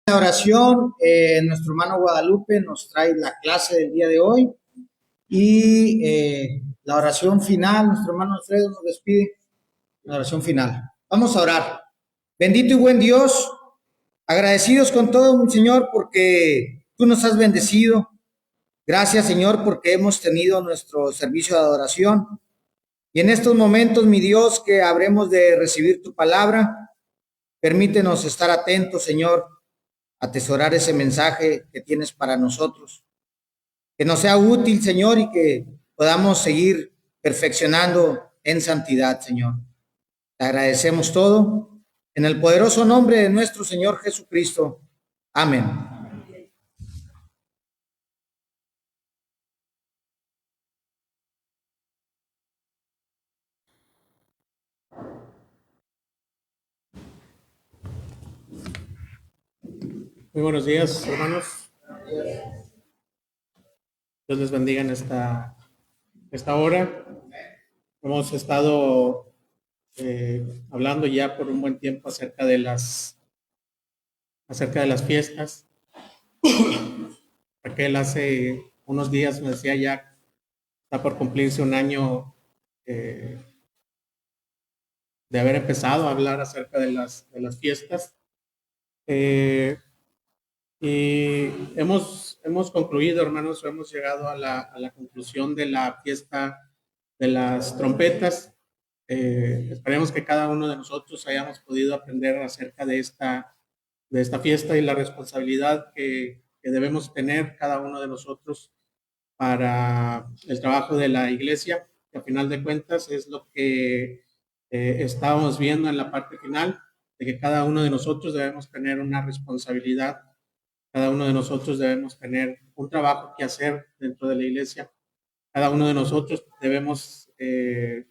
La oración, nuestro hermano Guadalupe nos trae la clase del día de hoy y la oración final, nuestro hermano Alfredo nos despide, la oración final. Vamos a orar. Bendito y buen Dios, agradecidos con todo, mi Señor, porque tú nos has bendecido. Gracias, Señor, porque hemos tenido nuestro servicio de adoración. Y en estos momentos, mi Dios, que habremos de recibir tu palabra, permítenos estar atentos, Señor, atesorar ese mensaje que tienes para nosotros. Que nos sea útil, Señor, y que podamos seguir perfeccionando en santidad, Señor. Te agradecemos todo en el poderoso nombre de nuestro Señor Jesucristo. Amén. Muy buenos días, hermanos. Dios les bendiga en esta hora. Hemos estado hablando ya por un buen tiempo acerca de las fiestas. Raquel hace unos días me decía ya está por cumplirse un año de haber empezado a hablar acerca de las fiestas. Y hemos concluido, hermanos, hemos llegado a la conclusión de la fiesta de las trompetas. Esperemos que cada uno de nosotros hayamos podido aprender acerca de esta fiesta y la responsabilidad que debemos tener cada uno de nosotros para el trabajo de la iglesia, que a final de cuentas es lo que estábamos viendo en la parte final, de que cada uno de nosotros debemos tener una responsabilidad. Cada uno de nosotros debemos tener un trabajo que hacer dentro de la iglesia. Cada uno de nosotros debemos de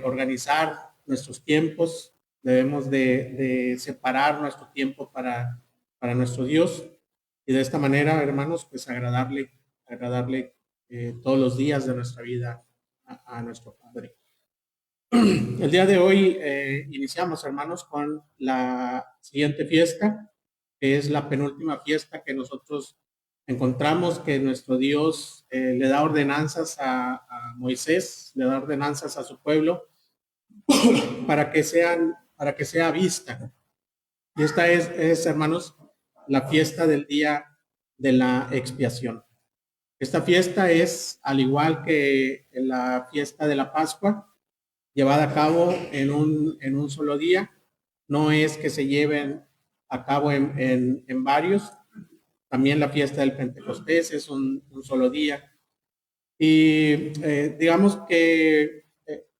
organizar nuestros tiempos, debemos de separar nuestro tiempo para nuestro Dios y de esta manera, hermanos, pues agradarle todos los días de nuestra vida a nuestro Padre. El día de hoy iniciamos, hermanos, con la siguiente fiesta, que es la penúltima fiesta que nosotros encontramos que nuestro Dios le da ordenanzas a Moisés, le da ordenanzas a su pueblo para que sea vista. Y esta es, hermanos, la fiesta del día de la expiación. Esta fiesta es, al igual que la fiesta de la Pascua, llevada a cabo en un solo día. No es que se lleven a cabo en varios. También la fiesta del Pentecostés es un solo día. Y digamos que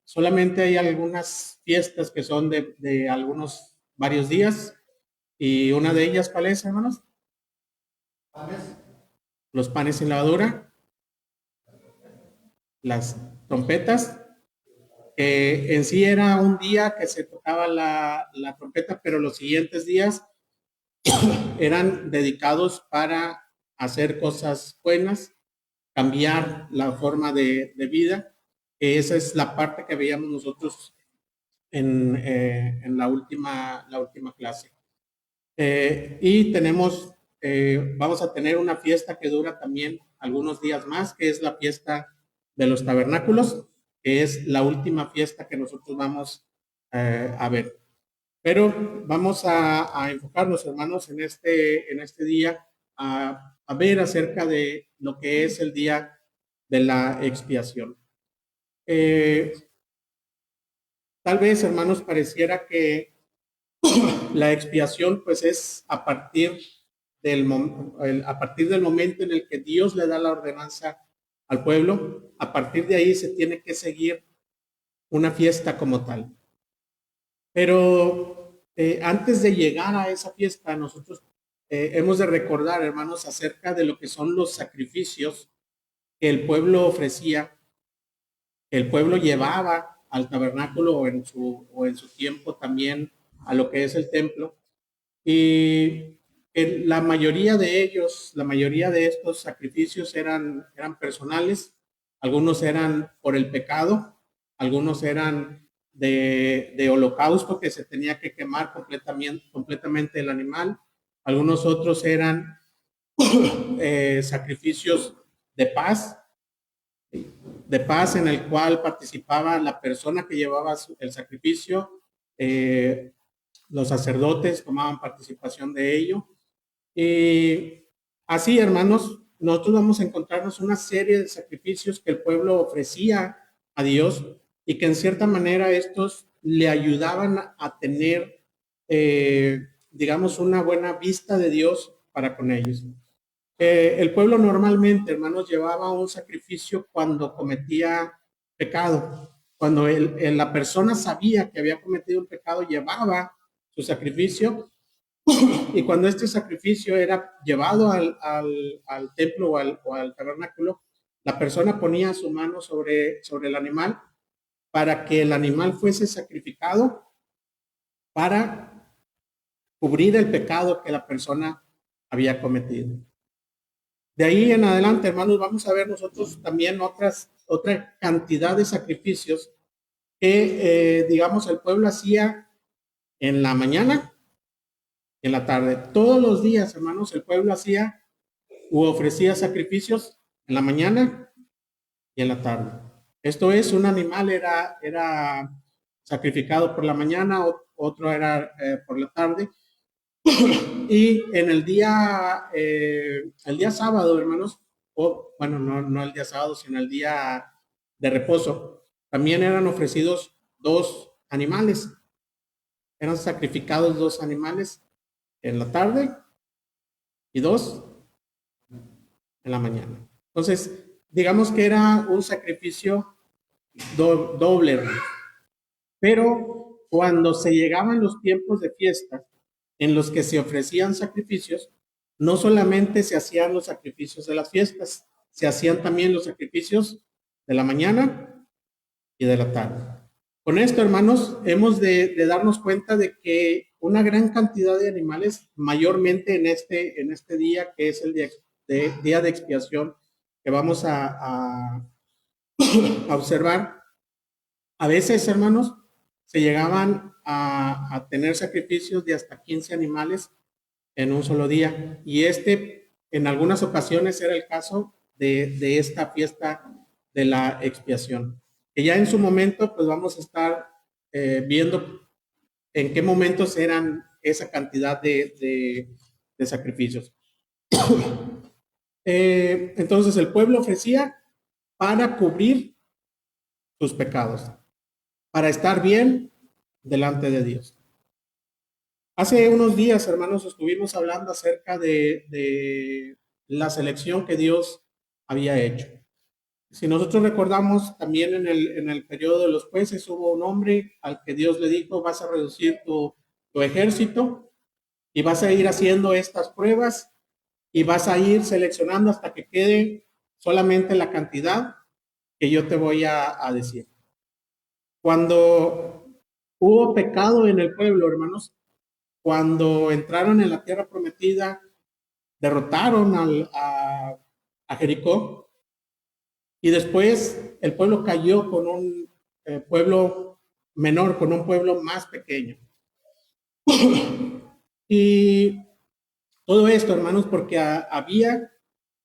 solamente hay algunas fiestas que son de algunos varios días. Y una de ellas, ¿cuál es, hermanos? Los panes sin levadura, las trompetas, que en sí era un día que se tocaba la trompeta, pero los siguientes días eran dedicados para hacer cosas buenas, cambiar la forma de vida. Esa es la parte que veíamos nosotros en la última clase. Y vamos a tener una fiesta que dura también algunos días más, que es la fiesta de los tabernáculos, que es la última fiesta que nosotros vamos a ver. Pero vamos a enfocarnos, hermanos, en este día, a ver acerca de lo que es el día de la expiación. Tal vez, hermanos, pareciera que la expiación pues es a partir del momento en el que Dios le da la ordenanza al pueblo. A partir de ahí se tiene que seguir una fiesta como tal. Pero antes de llegar a esa fiesta, nosotros hemos de recordar, hermanos, acerca de lo que son los sacrificios que el pueblo ofrecía, que el pueblo llevaba al tabernáculo o en su tiempo también a lo que es el templo. Y la mayoría de ellos, la mayoría de estos sacrificios eran personales, algunos eran por el pecado, algunos eran de holocausto, que se tenía que quemar completamente el animal. Algunos otros eran sacrificios de paz en el cual participaba la persona que llevaba el sacrificio. Los sacerdotes tomaban participación de ello. Y así, hermanos, nosotros vamos a encontrarnos una serie de sacrificios que el pueblo ofrecía a Dios y que en cierta manera estos le ayudaban a tener, digamos, una buena vista de Dios para con ellos. El pueblo normalmente, hermanos, llevaba un sacrificio cuando cometía pecado. Cuando la persona sabía que había cometido un pecado, llevaba su sacrificio, y cuando este sacrificio era llevado al templo o al tabernáculo, la persona ponía su mano sobre el animal para que el animal fuese sacrificado para cubrir el pecado que la persona había cometido. De ahí en adelante, hermanos, vamos a ver nosotros también otra cantidad de sacrificios que, digamos, el pueblo hacía en la mañana y en la tarde. Todos los días, hermanos, el pueblo hacía u ofrecía sacrificios en la mañana y en la tarde. Esto es, un animal era sacrificado por la mañana, otro era por la tarde. Y en el día sábado, hermanos, bueno, no el día sábado, sino el día de reposo, también eran ofrecidos 2 animales. Eran sacrificados 2 animales en la tarde y 2 en la mañana. Entonces, digamos que era un sacrificio doble, hermanos. Pero cuando se llegaban los tiempos de fiesta en los que se ofrecían sacrificios, no solamente se hacían los sacrificios de las fiestas, se hacían también los sacrificios de la mañana y de la tarde. Con esto, hermanos, hemos de darnos cuenta de que una gran cantidad de animales, mayormente en este día, que es el día de expiación, que vamos a observar, a veces, hermanos, se llegaban a tener sacrificios de hasta 15 animales en un solo día. Y en algunas ocasiones, era el caso de esta fiesta de la expiación. Que ya en su momento, pues vamos a estar viendo en qué momentos eran esa cantidad de sacrificios. Entonces, el pueblo ofrecía para cubrir sus pecados, para estar bien delante de Dios. Hace unos días, hermanos, estuvimos hablando acerca de la selección que Dios había hecho. Si nosotros recordamos, también en el periodo de los jueces hubo un hombre al que Dios le dijo: vas a reducir tu ejército y vas a ir haciendo estas pruebas y vas a ir seleccionando hasta que quede solamente la cantidad que yo te voy a decir. Cuando hubo pecado en el pueblo, hermanos, cuando entraron en la tierra prometida, derrotaron a Jericó, y después el pueblo cayó con un pueblo menor, con un pueblo más pequeño. Y todo esto, hermanos, porque había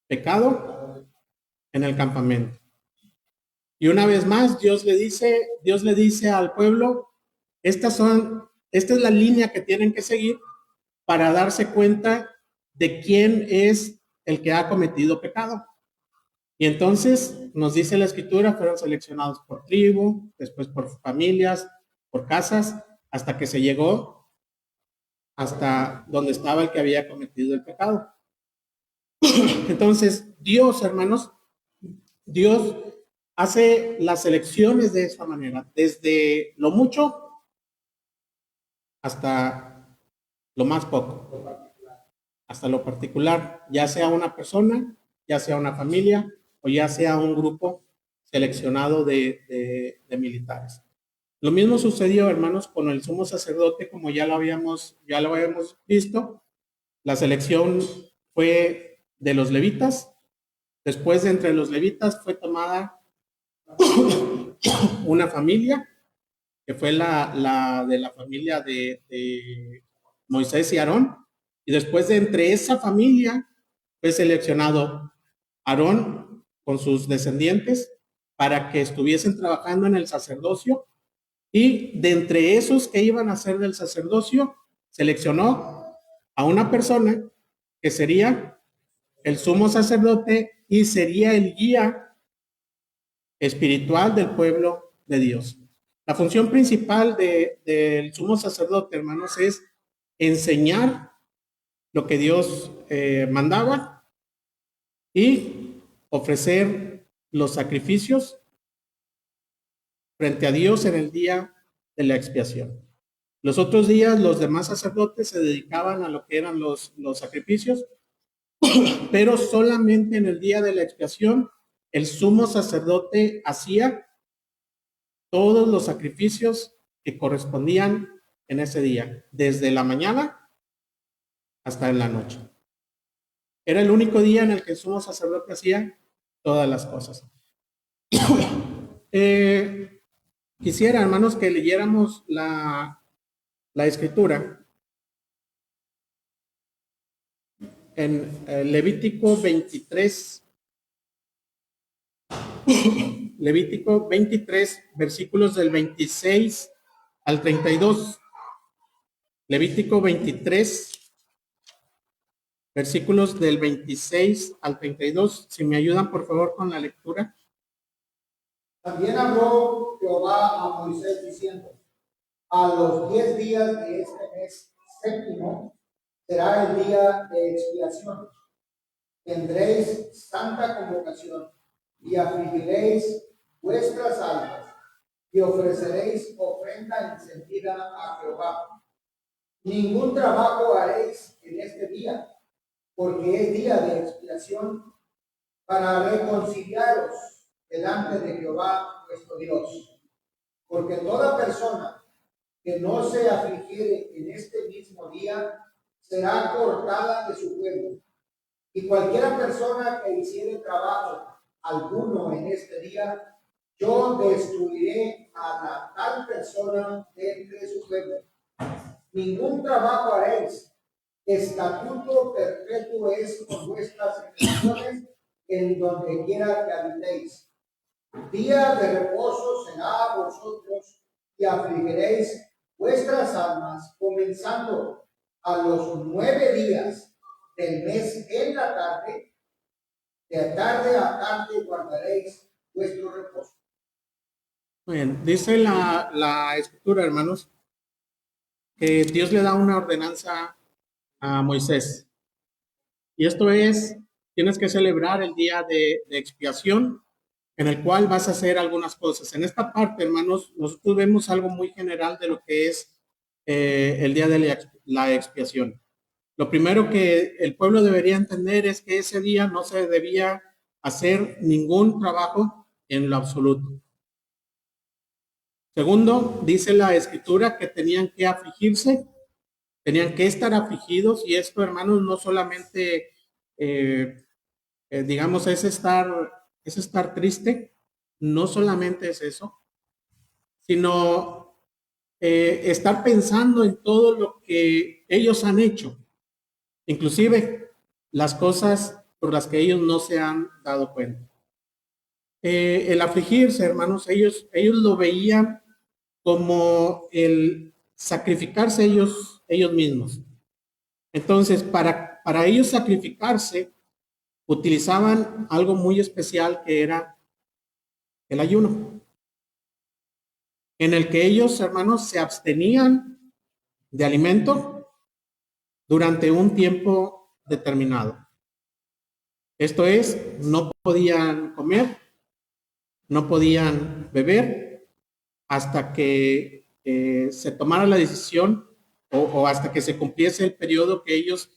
pecado en el campamento. Y una vez más, Dios le dice al pueblo: esta es la línea que tienen que seguir para darse cuenta de quién es el que ha cometido pecado. Y entonces nos dice la escritura, fueron seleccionados por tribu, después por familias, por casas, hasta que se llegó hasta donde estaba el que había cometido el pecado. Entonces, Dios, hermanos, Dios hace las elecciones de esa manera, desde lo mucho hasta lo más poco, hasta lo particular, ya sea una persona, ya sea una familia o ya sea un grupo seleccionado de militares. Lo mismo sucedió, hermanos, con el sumo sacerdote, como ya lo habíamos visto. La selección fue de los levitas. Después, de entre los levitas, fue tomada una familia que fue la de la familia de Moisés y Aarón. Y después de entre esa familia fue seleccionado Aarón con sus descendientes para que estuviesen trabajando en el sacerdocio. Y de entre esos que iban a ser del sacerdocio, seleccionó a una persona que sería el sumo sacerdote y sería el guía espiritual del pueblo de Dios. La función principal del sumo sacerdote, hermanos, es enseñar lo que Dios mandaba y ofrecer los sacrificios frente a Dios en el día de la expiación. Los otros días los demás sacerdotes se dedicaban a lo que eran los sacrificios, pero solamente en el día de la expiación el sumo sacerdote hacía todos los sacrificios que correspondían en ese día, desde la mañana hasta en la noche. Era el único día en el que el sumo sacerdote hacía todas las cosas. Quisiera, hermanos, que leyéramos la escritura en Levítico 23. Levítico 23, versículos del 26 al 32. Levítico 23, versículos del 26 al 32. Si me ayudan, por favor, con la lectura. También habló Jehová a Moisés diciendo: a los 10 días de este mes séptimo será el día de expiación. Tendréis santa convocación y afligiréis vuestras almas y ofreceréis ofrenda encendida a Jehová. Ningún trabajo haréis en este día, porque es día de expiación, para reconciliaros delante de Jehová vuestro Dios. Porque toda persona que no se afligiere en este mismo día será cortada de su pueblo. Y cualquiera persona que hiciere trabajo alguno en este día, yo destruiré a la tal persona de entre su pueblo. Ningún trabajo haréis. Estatuto perpetuo es con vuestras generaciones en donde quiera que habitéis. Día de reposo será a vosotros y afligiréis vuestras almas, comenzando a los 9 días del mes en la tarde, de tarde a tarde guardaréis vuestro reposo. Muy bien, dice la escritura, hermanos, que Dios le da una ordenanza a Moisés. Y esto es, tienes que celebrar el día de expiación, en el cual vas a hacer algunas cosas. En esta parte, hermanos, nosotros vemos algo muy general de lo que es el día de la expiación. Lo primero que el pueblo debería entender es que ese día no se debía hacer ningún trabajo en lo absoluto. Segundo, dice la escritura que tenían que afligirse, tenían que estar afligidos, y esto, hermanos, no solamente, digamos, es estar triste, no solamente es eso, sino estar pensando en todo lo que ellos han hecho, inclusive las cosas por las que ellos no se han dado cuenta. El afligirse, hermanos, ellos lo veían como el sacrificarse ellos mismos. Entonces, para ellos sacrificarse, utilizaban algo muy especial, que era el ayuno, en el que ellos, hermanos, se abstenían de alimento durante un tiempo determinado. Esto es, no podían comer, no podían beber hasta que se tomara la decisión o hasta que se cumpliese el periodo que ellos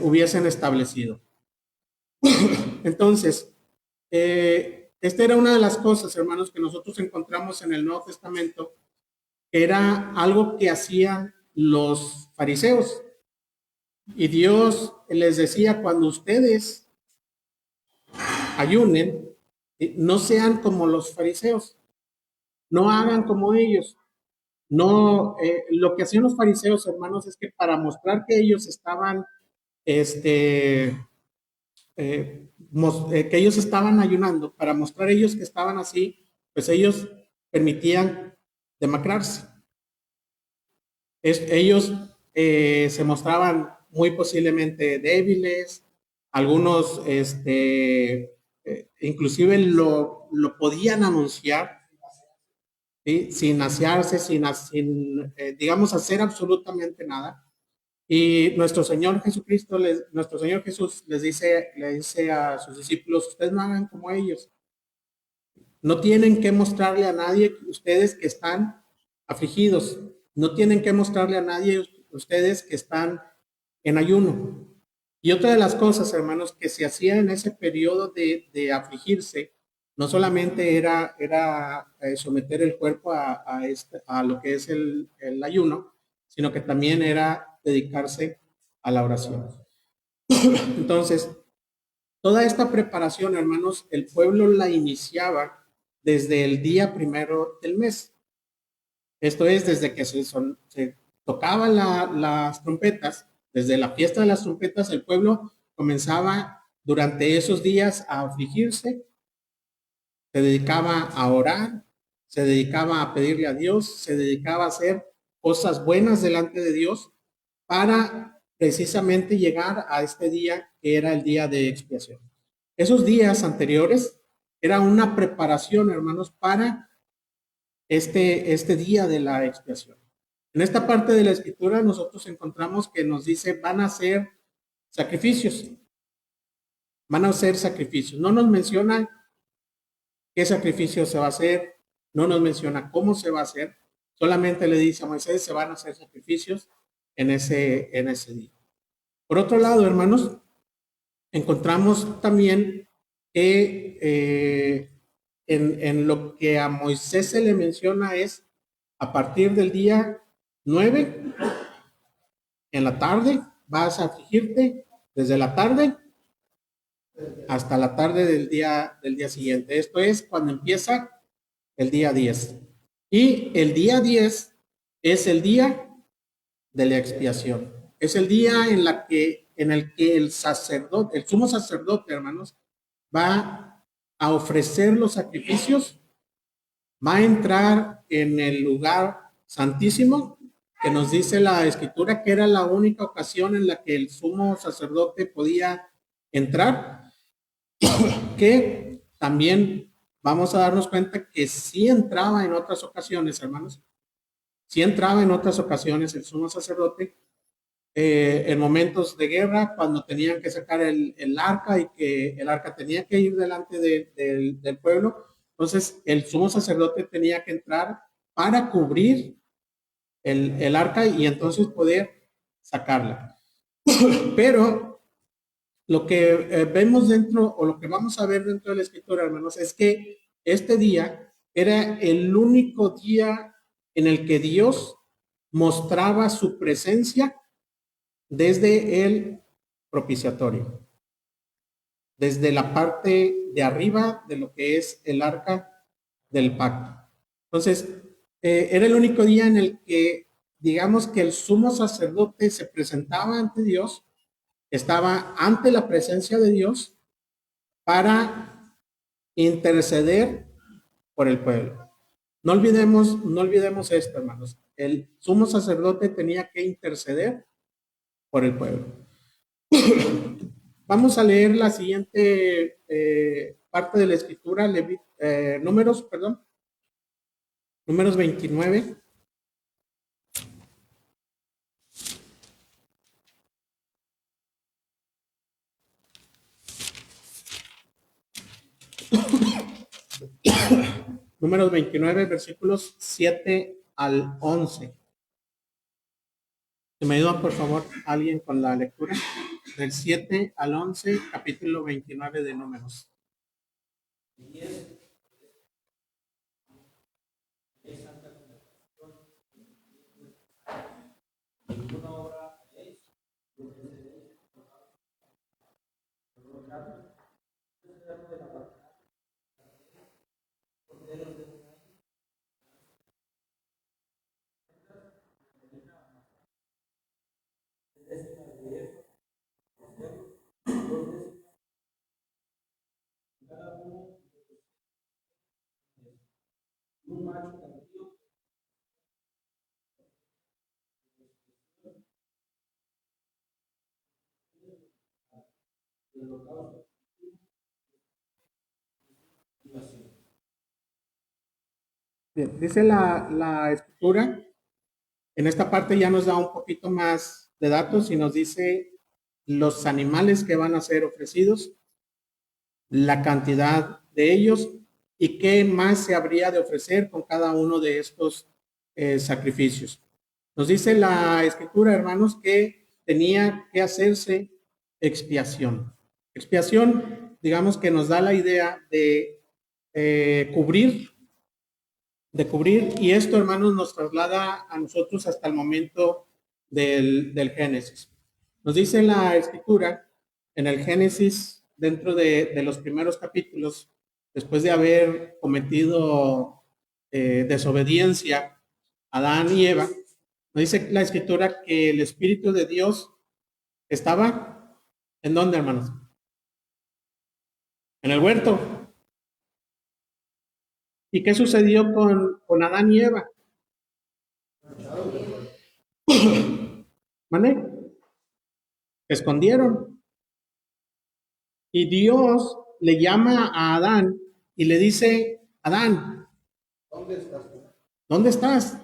hubiesen establecido. Entonces, esta era una de las cosas, hermanos, que nosotros encontramos en el Nuevo Testamento, que era algo que hacían los fariseos. Y Dios les decía: cuando ustedes ayunen, no sean como los fariseos, no hagan como ellos. no, lo que hacían los fariseos, hermanos, es que para mostrar que ellos estaban, que ellos estaban ayunando, para mostrar ellos que estaban así, pues ellos permitían demacrarse. Ellos se mostraban muy posiblemente débiles, algunos inclusive lo podían anunciar, ¿sí? Sin asearse, digamos, hacer absolutamente nada. Y nuestro Señor Jesús le dice a sus discípulos, ustedes no hagan como ellos. No tienen que mostrarle a nadie ustedes que están afligidos. No tienen que mostrarle a nadie ustedes que están en ayuno. Y otra de las cosas, hermanos, que se hacía en ese periodo de afligirse, no solamente era someter el cuerpo a lo que es el ayuno, sino que también era dedicarse a la oración. Entonces, toda esta preparación, hermanos, el pueblo la iniciaba desde el día primero del mes. Esto es, desde que se tocaban las trompetas, desde la fiesta de las trompetas, el pueblo comenzaba durante esos días a afligirse, se dedicaba a orar, se dedicaba a pedirle a Dios, se dedicaba a hacer cosas buenas delante de Dios para precisamente llegar a este día que era el día de expiación. Esos días anteriores era una preparación, hermanos, para este día de la expiación. En esta parte de la escritura nosotros encontramos que nos dice van a ser sacrificios, van a ser sacrificios. No nos menciona qué sacrificio se va a hacer, no nos menciona cómo se va a hacer, solamente le dice a Moisés se van a hacer sacrificios en ese día. Por otro lado, hermanos, encontramos también que en lo que a Moisés se le menciona es a partir del día 9 en la tarde, vas a afligirte desde la tarde hasta la tarde del día siguiente. Esto es cuando empieza el día 10. Y el día 10 es el día de la expiación. Es el día en el que el sacerdote, el sumo sacerdote, hermanos, va a ofrecer los sacrificios, va a entrar en el lugar santísimo, que nos dice la escritura que era la única ocasión en la que el sumo sacerdote podía entrar, que también vamos a darnos cuenta que sí entraba en otras ocasiones, hermanos, sí entraba en otras ocasiones el sumo sacerdote, en momentos de guerra, cuando tenían que sacar el arca y que el arca tenía que ir delante del pueblo. Entonces, el sumo sacerdote tenía que entrar para cubrir el arca y entonces poder sacarla. Pero lo que vemos dentro, o lo que vamos a ver dentro de la escritura, hermanos, es que este día era el único día en el que Dios mostraba su presencia desde el propiciatorio, desde la parte de arriba de lo que es el arca del pacto. Entonces, era el único día en el que, digamos que el sumo sacerdote se presentaba ante Dios, estaba ante la presencia de Dios para interceder por el pueblo. No olvidemos esto, hermanos. El sumo sacerdote tenía que interceder por el pueblo. Vamos a leer la siguiente parte de la escritura, números 29. Números 29, versículos 7 al 11. ¿Se me ayuda, por favor, alguien con la lectura? Del 7 al 11, capítulo 29 de Números. Bien, dice la escritura, en esta parte ya nos da un poquito más de datos y nos dice los animales que van a ser ofrecidos, la cantidad de ellos y qué más se habría de ofrecer con cada uno de estos sacrificios. Nos dice la escritura, hermanos, que tenía que hacerse expiación. Expiación, digamos que nos da la idea cubrir, de cubrir, y esto, hermanos, nos traslada a nosotros hasta el momento del Génesis. Nos dice la escritura en el Génesis, dentro de los primeros capítulos, después de haber cometido desobediencia Adán y Eva, nos dice la escritura que el Espíritu de Dios estaba, ¿en dónde, hermanos? En el huerto. ¿Y qué sucedió con Adán y Eva? ¿Vale? Se escondieron. Y Dios le llama a Adán y le dice, Adán, ¿dónde estás? ¿Dónde estás?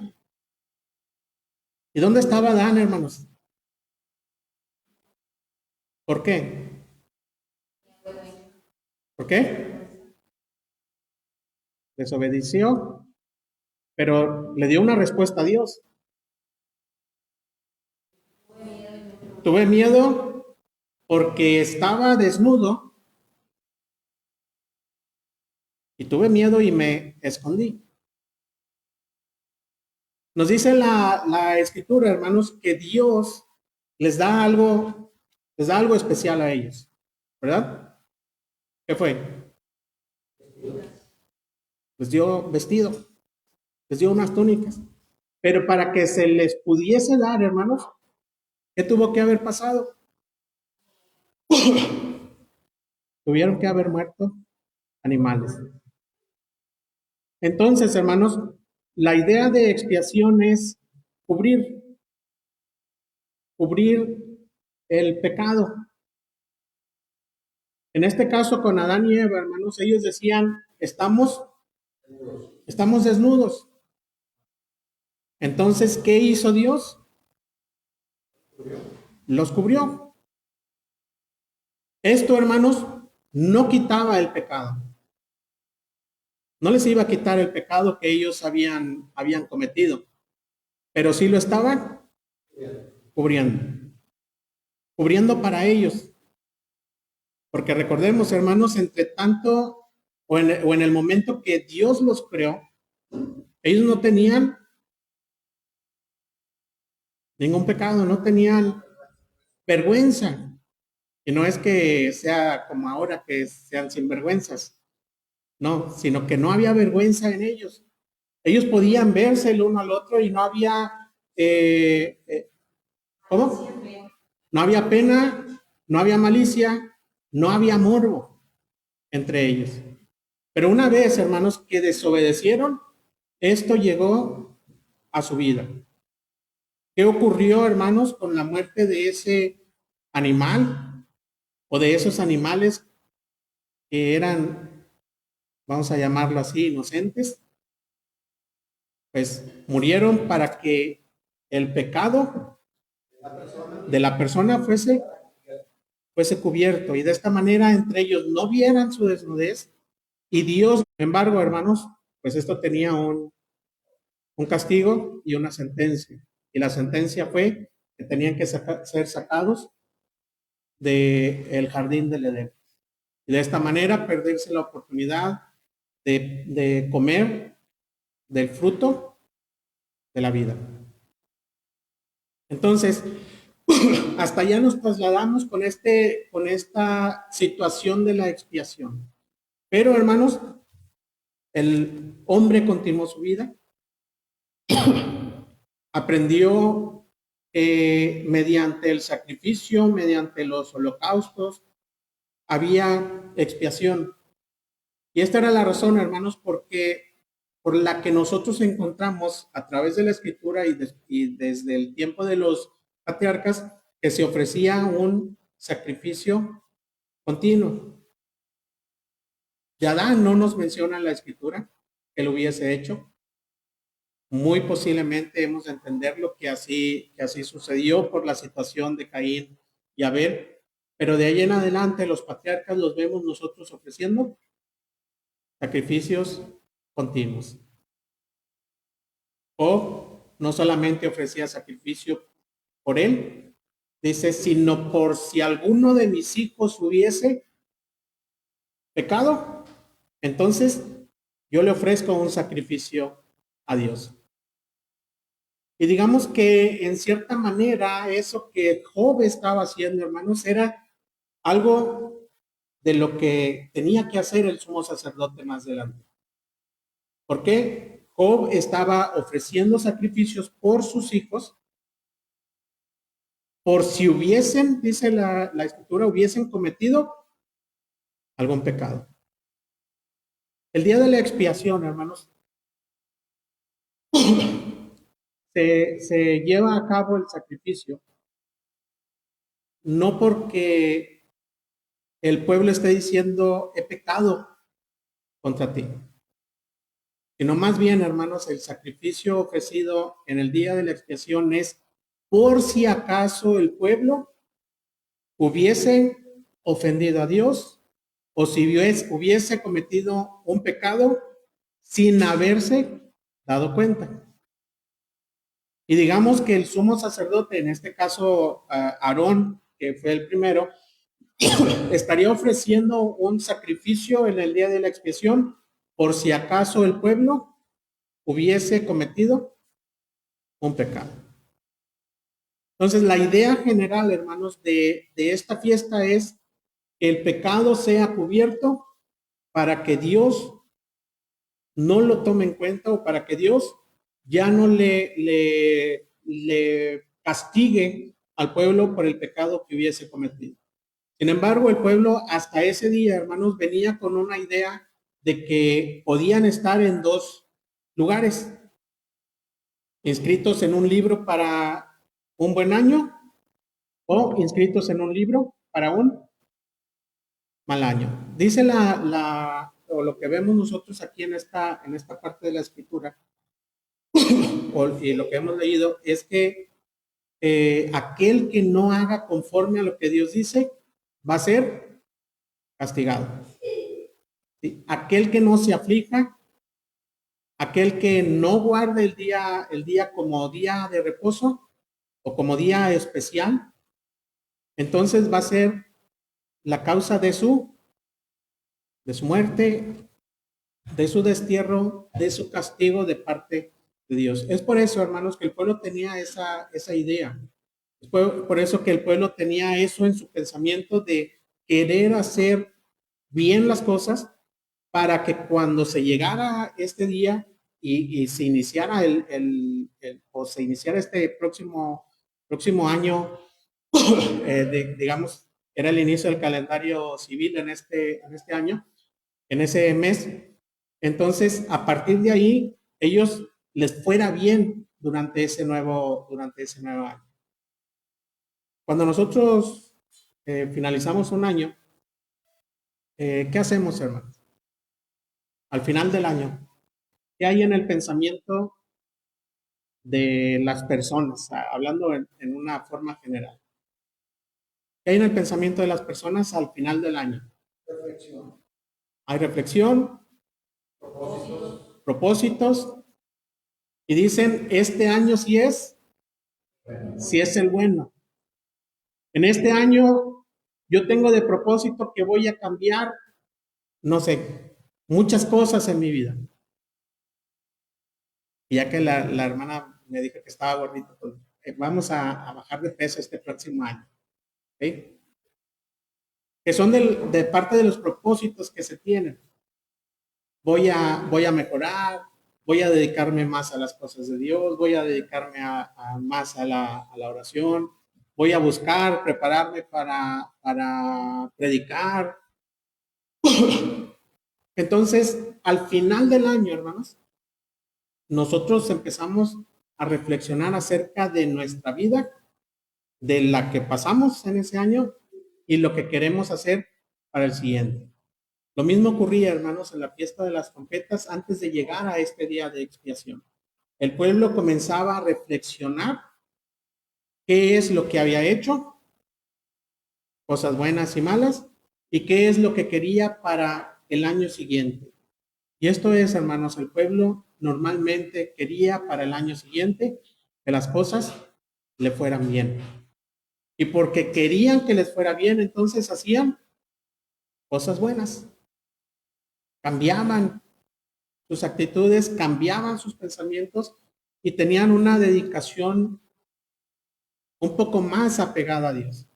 ¿Y dónde estaba Adán, hermanos? ¿Por qué? ¿Por qué? Desobedeció, pero le dio una respuesta a Dios. Tuve miedo porque estaba desnudo y tuve miedo y me escondí. Nos dice la escritura, hermanos, que Dios les da algo especial a ellos, ¿verdad? ¿Qué fue? Les dio vestido, les dio unas túnicas. Pero para que se les pudiese dar, hermanos, ¿qué tuvo que haber pasado? Tuvieron que haber muerto animales. Entonces, hermanos, la idea de expiación es cubrir, cubrir el pecado. En este caso, con Adán y Eva, hermanos, ellos decían, estamos desnudos. Entonces, ¿qué hizo Dios? Los cubrió. Esto, hermanos, no quitaba el pecado. No les iba a quitar el pecado que ellos habían cometido, pero sí lo estaban cubriendo. Cubriendo para ellos. Porque recordemos, hermanos, entre tanto o en el momento que Dios los creó, ellos no tenían ningún pecado, no tenían vergüenza. Y no es que sea como ahora que sean sinvergüenzas, no, sino que no había vergüenza en ellos. Ellos podían verse el uno al otro y no había, ¿cómo? No había pena, no había malicia, no había morbo entre ellos. Pero una vez, hermanos, que desobedecieron, esto llegó a su vida. ¿Qué ocurrió, hermanos, con la muerte de ese animal o de esos animales que eran, vamos a llamarlo así, inocentes? Pues murieron para que el pecado de la persona fuese cubierto y de esta manera entre ellos no vieran su desnudez y Dios, sin embargo, hermanos, pues esto tenía un castigo y una sentencia. Y la sentencia fue que tenían que ser sacados del jardín del Edén. Y de esta manera perderse la oportunidad de comer del fruto de la vida. Entonces, hasta allá nos trasladamos con esta situación de la expiación. Pero, hermanos, el hombre continuó su vida, aprendió mediante el sacrificio, mediante los holocaustos, había expiación. Y esta era la razón, hermanos, por por la que nosotros encontramos a través de la Escritura y desde el tiempo de los patriarcas, que se ofrecía un sacrificio continuo. De Adán no nos menciona la Escritura que lo hubiese hecho. Muy posiblemente hemos de entenderlo que así sucedió por la situación de Caín y Abel, pero de ahí en adelante los patriarcas los vemos nosotros ofreciendo sacrificios continuos. O no solamente ofrecía sacrificio por él, dice, sino por si alguno de mis hijos hubiese pecado, entonces yo le ofrezco un sacrificio a Dios. Y digamos que en cierta manera eso que Job estaba haciendo, hermanos, era algo de lo que tenía que hacer el sumo sacerdote más adelante. ¿Por qué? Job estaba ofreciendo sacrificios por sus hijos, por si hubiesen, dice la Escritura, hubiesen cometido algún pecado. El día de la expiación, hermanos, se lleva a cabo el sacrificio, no porque el pueblo esté diciendo, he pecado contra ti, sino más bien, hermanos, el sacrificio ofrecido en el día de la expiación es por si acaso el pueblo hubiese ofendido a Dios o si hubiese cometido un pecado sin haberse dado cuenta. Y digamos que el sumo sacerdote, en este caso Aarón, que fue el primero, estaría ofreciendo un sacrificio en el día de la expiación por si acaso el pueblo hubiese cometido un pecado. Entonces, la idea general, hermanos, de esta fiesta es que el pecado sea cubierto para que Dios no lo tome en cuenta o para que Dios ya no le castigue al pueblo por el pecado que hubiese cometido. Sin embargo, el pueblo hasta ese día, hermanos, venía con una idea de que podían estar en dos lugares, inscritos en un libro para un buen año o inscritos en un libro para un mal año. Dice o lo que vemos nosotros aquí en esta parte de la Escritura, y lo que hemos leído, es que aquel que no haga conforme a lo que Dios dice va a ser castigado. ¿Sí? Aquel que no se aflija, aquel que no guarde el día como día de reposo o como día especial, entonces va a ser la causa de su muerte, de su destierro, de su castigo de parte de Dios. Es por eso, hermanos, que el pueblo tenía esa idea. Es por eso que el pueblo tenía eso en su pensamiento de querer hacer bien las cosas para que cuando se llegara este día y se iniciara o se iniciara este próximo año, digamos, era el inicio del calendario civil en este año, en ese mes. Entonces, a partir de ahí, ellos les fuera bien durante ese nuevo año. Cuando nosotros finalizamos un año, ¿qué hacemos, hermanos? Al final del año, ¿qué hay en el pensamiento de las personas? Hablando en una forma general. ¿Qué hay en el pensamiento de las personas al final del año? Reflexión. Hay reflexión, propósitos, y dicen, este año sí es el bueno. En este año yo tengo de propósito que voy a cambiar, no sé, muchas cosas en mi vida. Y ya que la hermana me dijo que estaba gordito, pues, vamos a bajar de peso este próximo año. ¿Okay? Que son de parte de los propósitos que se tienen. Voy a mejorar, voy a dedicarme más a las cosas de Dios, voy a dedicarme más a la oración, voy a buscar, prepararme para predicar. Entonces, al final del año, hermanos, nosotros empezamos a reflexionar acerca de nuestra vida, de la que pasamos en ese año y lo que queremos hacer para el siguiente. Lo mismo ocurría, hermanos, en la fiesta de las trompetas antes de llegar a este día de expiación. El pueblo comenzaba a reflexionar qué es lo que había hecho, cosas buenas y malas, y qué es lo que quería para el año siguiente. Y esto es, hermanos, el pueblo normalmente quería para el año siguiente que las cosas le fueran bien. Y porque querían que les fuera bien, entonces hacían cosas buenas. Cambiaban sus actitudes, cambiaban sus pensamientos y tenían una dedicación un poco más apegada a Dios.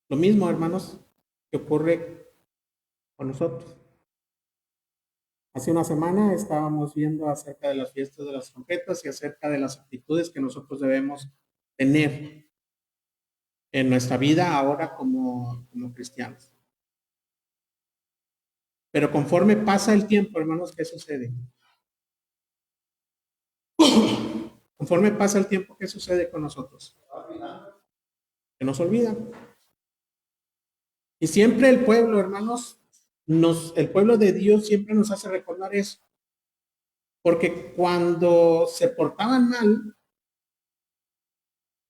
Lo mismo, hermanos, que ocurre con nosotros. Hace una semana estábamos viendo acerca de las fiestas de las trompetas y acerca de las actitudes que nosotros debemos tener en nuestra vida ahora como cristianos. Pero conforme pasa el tiempo, hermanos, ¿qué sucede? Conforme pasa el tiempo, ¿qué sucede con nosotros? Que nos olvidan. Y siempre el pueblo, hermanos, el pueblo de Dios siempre nos hace recordar eso. Porque cuando se portaban mal,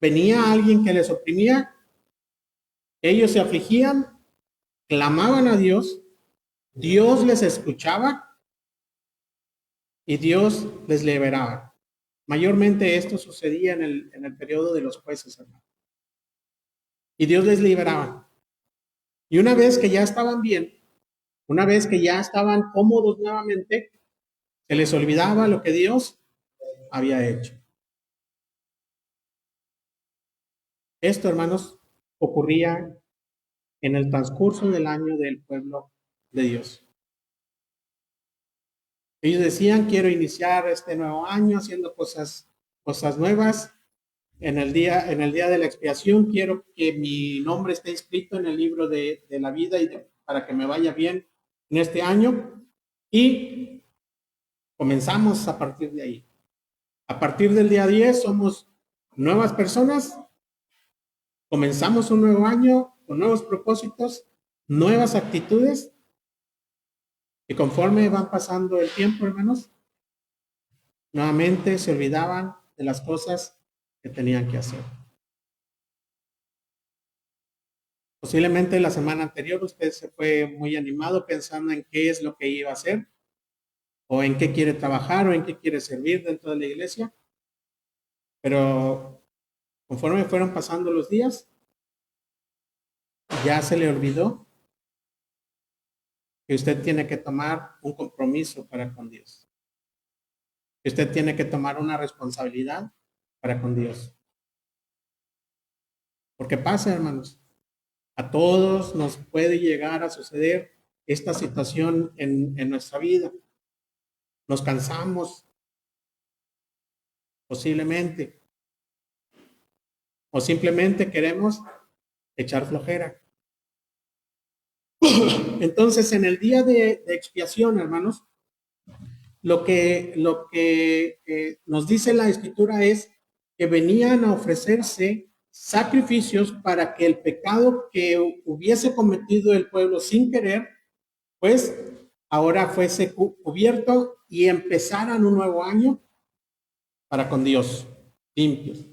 venía alguien que les oprimía, ellos se afligían, clamaban a Dios, Dios les escuchaba y Dios les liberaba. Mayormente esto sucedía en el periodo de los jueces, hermanos. Y Dios les liberaba. Y una vez que ya estaban bien, una vez que ya estaban cómodos nuevamente, se les olvidaba lo que Dios había hecho. Esto, hermanos, ocurría en el transcurso del año del pueblo de Dios. Ellos decían, quiero iniciar este nuevo año haciendo cosas nuevas. En el día de la expiación quiero que mi nombre esté inscrito en el libro de la vida y para que me vaya bien en este año. Y comenzamos a partir de ahí. A partir del día 10 somos nuevas personas, comenzamos un nuevo año con nuevos propósitos, nuevas actitudes, y conforme van pasando el tiempo, hermanos, nuevamente se olvidaban de las cosas que tenían que hacer. Posiblemente la semana anterior usted se fue muy animado pensando en qué es lo que iba a hacer, o en qué quiere trabajar, o en qué quiere servir dentro de la iglesia, pero conforme fueron pasando los días, ya se le olvidó que usted tiene que tomar un compromiso para con Dios, que usted tiene que tomar una responsabilidad para con Dios. Porque pasa, hermanos, a todos nos puede llegar a suceder esta situación en nuestra vida. Nos cansamos, posiblemente, o simplemente queremos echar flojera. Entonces, en el día de expiación, hermanos, lo que nos dice la Escritura es que venían a ofrecerse sacrificios para que el pecado que hubiese cometido el pueblo sin querer, pues ahora fuese cubierto y empezaran un nuevo año para con Dios, limpios.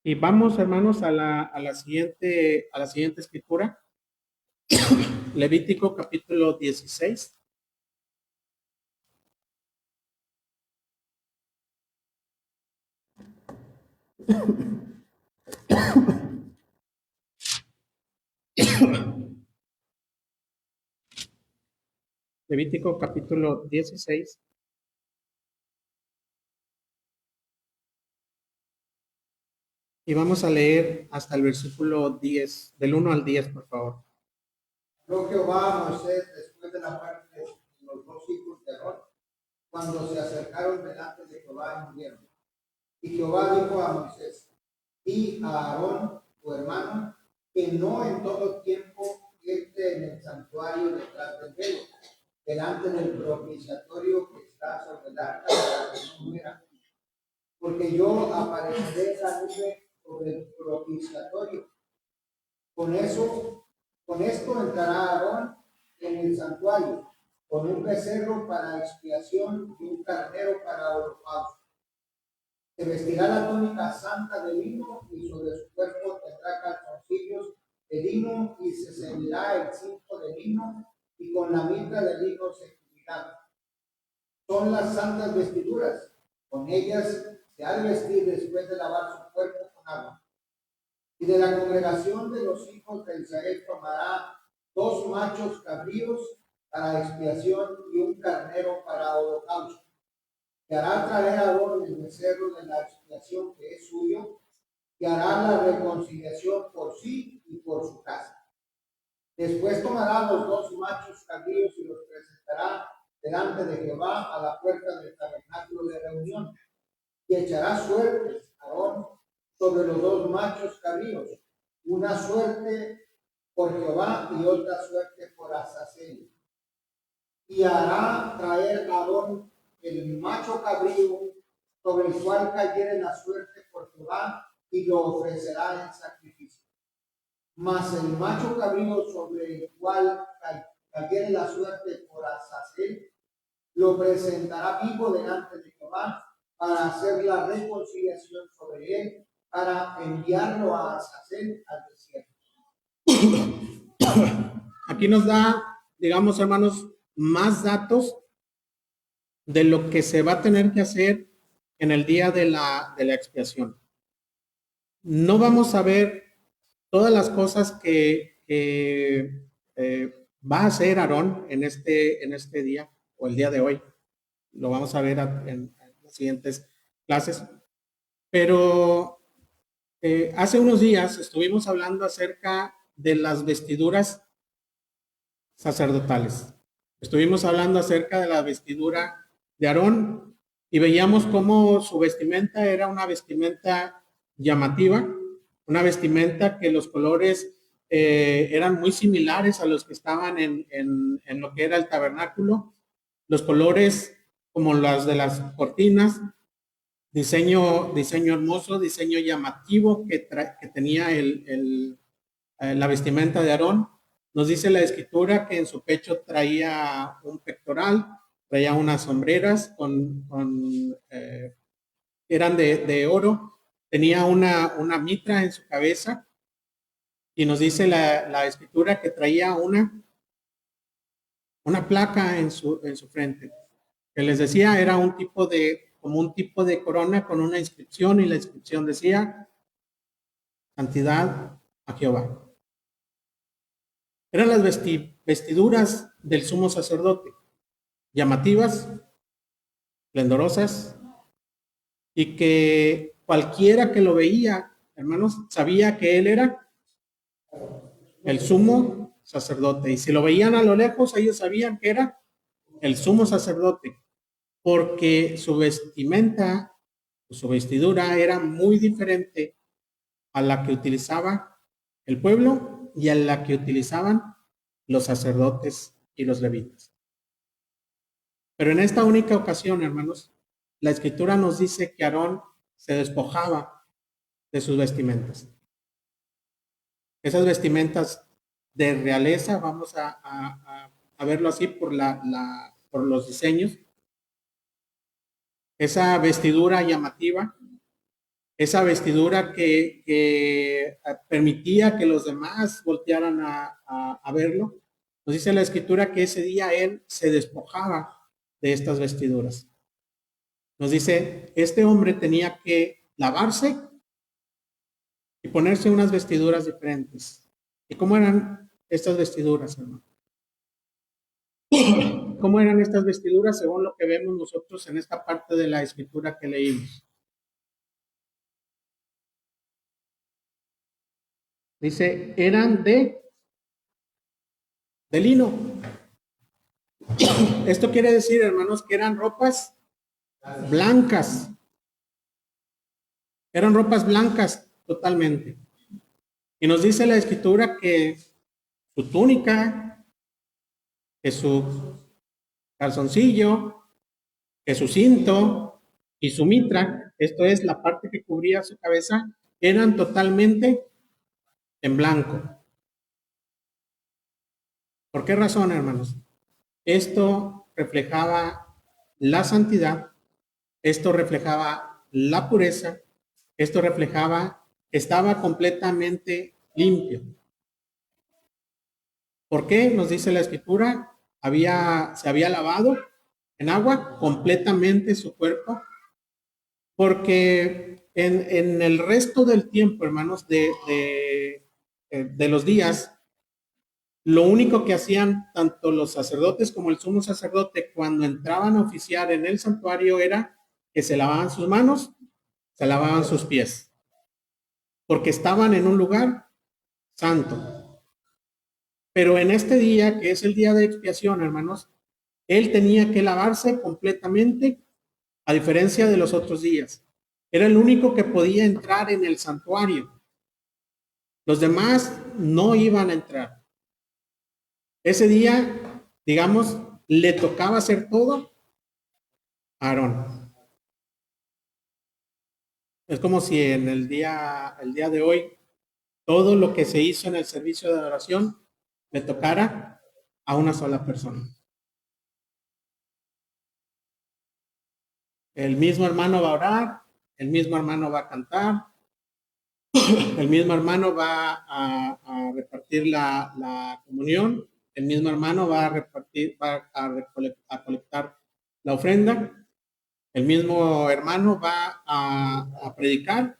Y vamos, hermanos, a la siguiente escritura, Levítico capítulo 16. Levítico capítulo 16. Y vamos a leer hasta el versículo 10, del 1 al 10, por favor. Habló Jehová a Moisés después de la muerte de los dos hijos de Aarón, cuando se acercaron delante de Jehová y murieron. Y Jehová dijo a Moisés: di a Aarón, tu hermano, que no en todo tiempo él permanente en el santuario detrás del velo, delante del propiciatorio que está sobre el arca para que no muera. Porque yo apareceré en la nube sobre el propiciatorio. Con esto entrará Aarón en el santuario, con un becerro para expiación y un carnero para holocausto. Se vestirá la túnica santa de lino y sobre su cuerpo tendrá calzoncillos de lino y se ceñirá el cinto de lino y con la mitra de lino se cubrirá. Son las santas vestiduras, con ellas se ha de vestir después de lavar su cuerpo con agua. Y de la congregación de los hijos de Israel tomará 2 machos cabríos para expiación y un carnero para holocausto. Y hará traer a Aarón el becerro de la expiación que es suyo, y hará la reconciliación por sí y por su casa. Después tomará los 2 machos cabríos y los presentará delante de Jehová a la puerta del tabernáculo de reunión, y echará suertes Aarón sobre los 2 machos cabríos, una suerte por Jehová y otra suerte por Azazel. Y hará traer a Aarón el macho cabrío sobre el cual cayere la suerte por Jehová y lo ofrecerá en sacrificio. Mas el macho cabrío sobre el cual cayere la suerte por Azazel lo presentará vivo delante de Jehová para hacer la reconciliación sobre él, para enviarlo a Azazel al desierto. Aquí nos da, digamos, hermanos, más datos de lo que se va a tener que hacer en el día de la expiación. No vamos a ver todas las cosas que va a hacer Aarón en este día o el día de hoy. Lo vamos a ver en las siguientes clases. Pero hace unos días estuvimos hablando acerca de las vestiduras sacerdotales. Estuvimos hablando acerca de la vestidura de Aarón y veíamos cómo su vestimenta era una vestimenta llamativa, una vestimenta que los colores eran muy similares a los que estaban en lo que era el tabernáculo. Los colores como las de las cortinas, diseño hermoso, diseño llamativo que tenía la vestimenta de Aarón. Nos dice la escritura que en su pecho traía un pectoral, traía unas sombreras eran de oro, tenía una mitra en su cabeza y nos dice la escritura que traía una placa en su frente, que les decía era como un tipo de corona con una inscripción, y la inscripción decía santidad a Jehová. Eran las vestiduras del sumo sacerdote, llamativas, esplendorosas, y que cualquiera que lo veía, hermanos, sabía que él era el sumo sacerdote. Y si lo veían a lo lejos, ellos sabían que era el sumo sacerdote, porque su vestimenta, su vestidura era muy diferente a la que utilizaba el pueblo y a la que utilizaban los sacerdotes y los levitas. Pero en esta única ocasión, hermanos, la escritura nos dice que Aarón se despojaba de sus vestimentas. Esas vestimentas de realeza, vamos a verlo así por los diseños. Esa vestidura llamativa, esa vestidura que permitía que los demás voltearan a verlo. Nos dice la escritura que ese día él se despojaba de estas vestiduras. Nos dice, este hombre tenía que lavarse y ponerse unas vestiduras diferentes. ¿Y cómo eran estas vestiduras, hermano? ¿Cómo eran estas vestiduras según lo que vemos nosotros en esta parte de la escritura que leímos? Dice, eran de lino. Esto quiere decir, hermanos, que eran ropas blancas. Eran ropas blancas totalmente. Y nos dice la escritura que su túnica, que su calzoncillo, que su cinto y su mitra, esto es la parte que cubría su cabeza, eran totalmente en blanco. ¿Por qué razón, hermanos? Esto reflejaba la santidad, esto reflejaba la pureza, esto reflejaba que estaba completamente limpio. ¿Por qué? Nos dice la escritura, se había lavado en agua completamente su cuerpo, porque en el resto del tiempo, hermanos, de los días, lo único que hacían tanto los sacerdotes como el sumo sacerdote cuando entraban a oficiar en el santuario era que se lavaban sus manos, se lavaban sus pies, porque estaban en un lugar santo. Pero en este día, que es el día de expiación, hermanos, él tenía que lavarse completamente, a diferencia de los otros días. Era el único que podía entrar en el santuario. Los demás no iban a entrar. Ese día, digamos, le tocaba hacer todo a Aarón. Es como si en el día de hoy, todo lo que se hizo en el servicio de adoración le tocara a una sola persona. El mismo hermano va a orar, el mismo hermano va a cantar, el mismo hermano va a repartir la comunión, el mismo hermano va a colectar la ofrenda, el mismo hermano va a predicar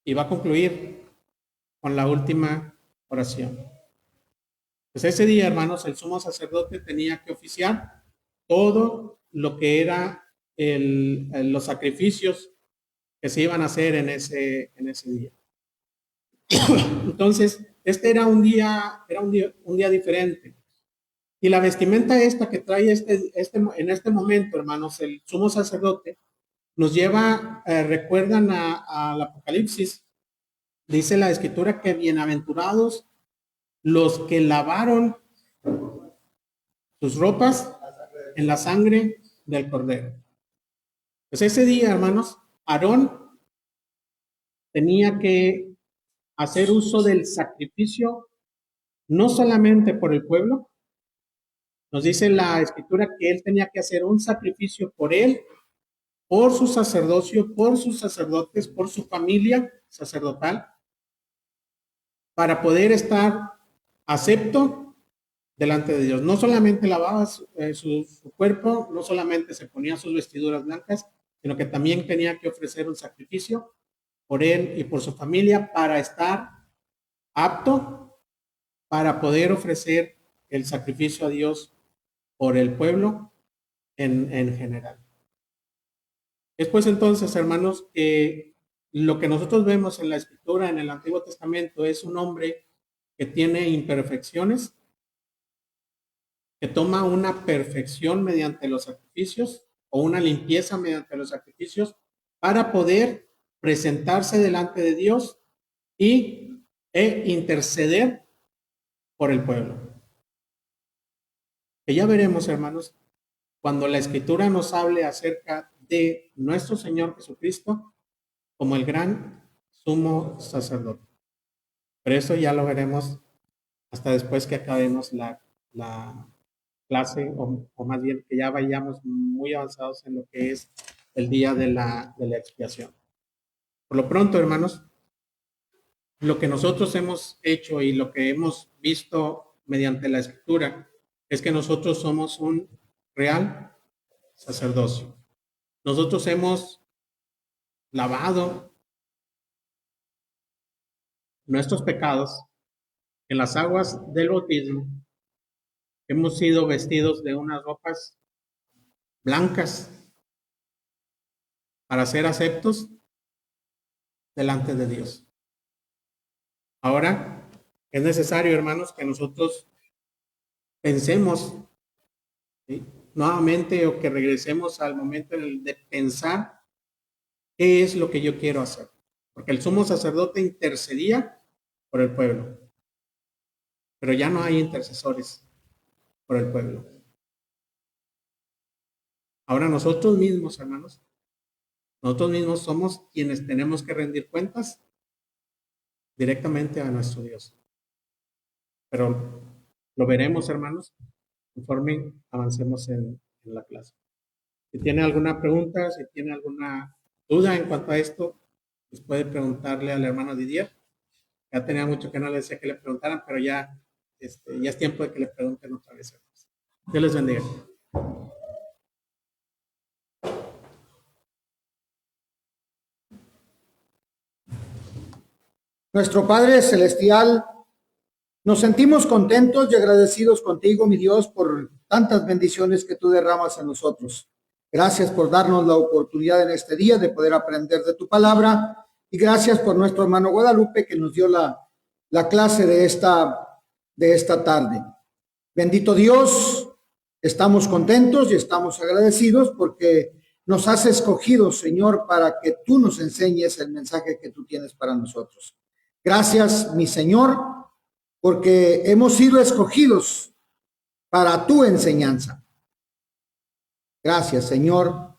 y va a concluir con la última oración. Pues ese día, hermanos, el sumo sacerdote tenía que oficiar todo lo que era los sacrificios que se iban a hacer en ese día. Entonces, este era un día diferente. Y la vestimenta esta que trae en este momento, hermanos, el sumo sacerdote, nos lleva, recuerdan al Apocalipsis, dice la escritura que bienaventurados los que lavaron sus ropas en la sangre del Cordero. Pues ese día, hermanos, Aarón tenía que hacer uso del sacrificio no solamente por el pueblo, nos dice la escritura que él tenía que hacer un sacrificio por él, por su sacerdocio, por sus sacerdotes, por su familia sacerdotal, para poder estar acepto delante de Dios. No solamente lavaba su cuerpo, no solamente se ponía sus vestiduras blancas, sino que también tenía que ofrecer un sacrificio por él y por su familia para estar apto para poder ofrecer el sacrificio a Dios por el pueblo en general. Después entonces, hermanos, lo que nosotros vemos en la escritura, en el Antiguo Testamento, es un hombre que tiene imperfecciones, que toma una perfección mediante los sacrificios o una limpieza mediante los sacrificios para poder presentarse delante de Dios e interceder por el pueblo. Que ya veremos, hermanos, cuando la escritura nos hable acerca de nuestro Señor Jesucristo como el gran sumo sacerdote. Pero eso ya lo veremos hasta después que acabemos la clase, o más bien que ya vayamos muy avanzados en lo que es el día de la expiación. Por lo pronto, hermanos, lo que nosotros hemos hecho y lo que hemos visto mediante la escritura es que nosotros somos un real sacerdocio. Nosotros hemos lavado nuestros pecados en las aguas del bautismo. Hemos sido vestidos de unas ropas blancas para ser aceptos delante de Dios. Ahora es necesario, hermanos, que nosotros pensemos, ¿sí?, nuevamente, o que regresemos al momento de pensar qué es lo que yo quiero hacer. Porque el sumo sacerdote intercedía por el pueblo. pero ya no hay intercesores por el pueblo. Ahora nosotros mismos, hermanos, nosotros mismos somos quienes tenemos que rendir cuentas directamente a nuestro Dios. Pero lo veremos, hermanos, conforme avancemos en la clase. Si tiene alguna pregunta, si tiene alguna duda en cuanto a esto, pues puede preguntarle al hermano Didier. Ya tenía mucho que no le decía que le preguntaran, pero ya es tiempo de que le pregunten otra vez. Dios les bendiga. Nuestro Padre Celestial, nos sentimos contentos y agradecidos contigo, mi Dios, por tantas bendiciones que tú derramas en nosotros. Gracias por darnos la oportunidad en este día de poder aprender de tu palabra y gracias por nuestro hermano Guadalupe que nos dio la clase de esta tarde. Bendito Dios, estamos contentos y estamos agradecidos porque nos has escogido, Señor, para que tú nos enseñes el mensaje que tú tienes para nosotros. Gracias, mi Señor, porque hemos sido escogidos para tu enseñanza. Gracias, Señor,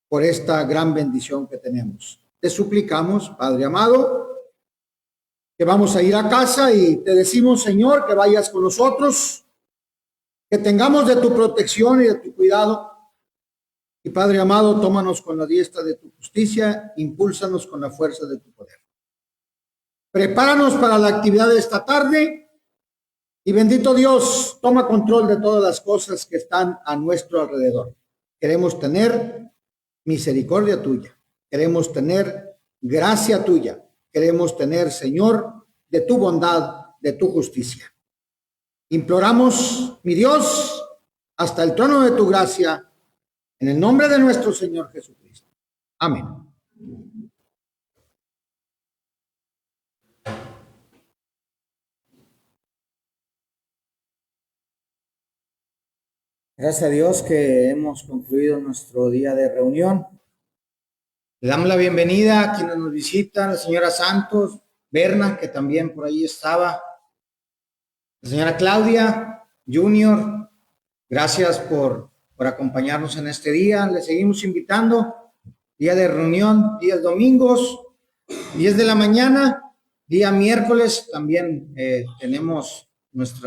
por esta gran bendición que tenemos. Te suplicamos, Padre amado, que vamos a ir a casa y te decimos, Señor, que vayas con nosotros, que tengamos de tu protección y de tu cuidado. Y Padre amado, tómanos con la diestra de tu justicia, impúlsanos con la fuerza de tu poder. Prepáranos para la actividad de esta tarde y bendito Dios, toma control de todas las cosas que están a nuestro alrededor. Queremos tener misericordia tuya, queremos tener gracia tuya, queremos tener, Señor, de tu bondad, de tu justicia. Imploramos, mi Dios, hasta el trono de tu gracia, en el nombre de nuestro Señor Jesucristo. Amén. Gracias a Dios que hemos concluido nuestro día de reunión. Le damos la bienvenida a quienes nos visitan, la señora Santos, Berna, que también por ahí estaba, la señora Claudia, Junior, gracias por acompañarnos en este día. Le seguimos invitando, día de reunión, días domingos, 10 de la mañana, día miércoles, también tenemos nuestras